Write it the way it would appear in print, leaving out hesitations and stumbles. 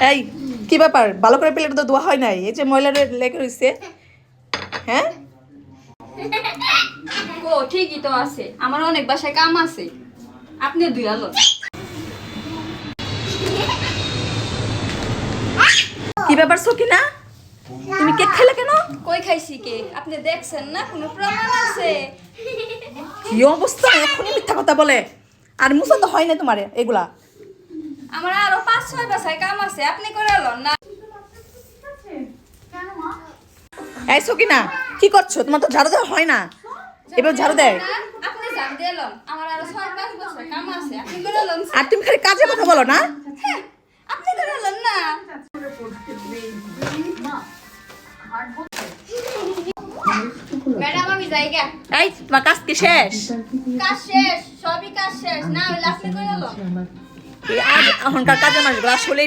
এই কি ব্যাপার, ভালো করে প্লেট তো ধোয়া হয় নাই, এই যে ময়লা লেগে রয়েছে। হ্যাঁ ও ঠিকই তো আছে, আমার অনেক বাসায় কাম আছে, আপনি ধুয়ালো। কি ব্যাপার সকিনা, তুমি কেক খেলে কেন? কই খাইছি কেক? আপনি দেখছেন না? কোনো প্রমাণ আছে? কি অবস্থা, এখনই মিথ্যা কথা বলে। আর মুসা তো হয় না তোমার এগুলা। আমার আরো 5-6 বাসায় কাম আছে, আপনি করে এলেন না। এই সকিনা, কি করছো? তোমার তো ঝাড়ু দেওয়া হয় না, এবার ঝাড়ু দেয়। আপনি ঝাড়ু দিয়ে এলেন, আমার আরো 6-5 বাসায় কাম আছে, আপনি করে এলেন। আর তুমি খালি কাজের কথা বলো না। হ্যাঁ, আপনি করে এলেন না। ম্যাডাম আমি যাইগা। এই তোমার কাজ কি শেষ? কাজ শেষ, সবই কাজ শেষ, না হলে আপনি করে এলেন। আজ এখনকার কাজের মানুষগুলো আসলে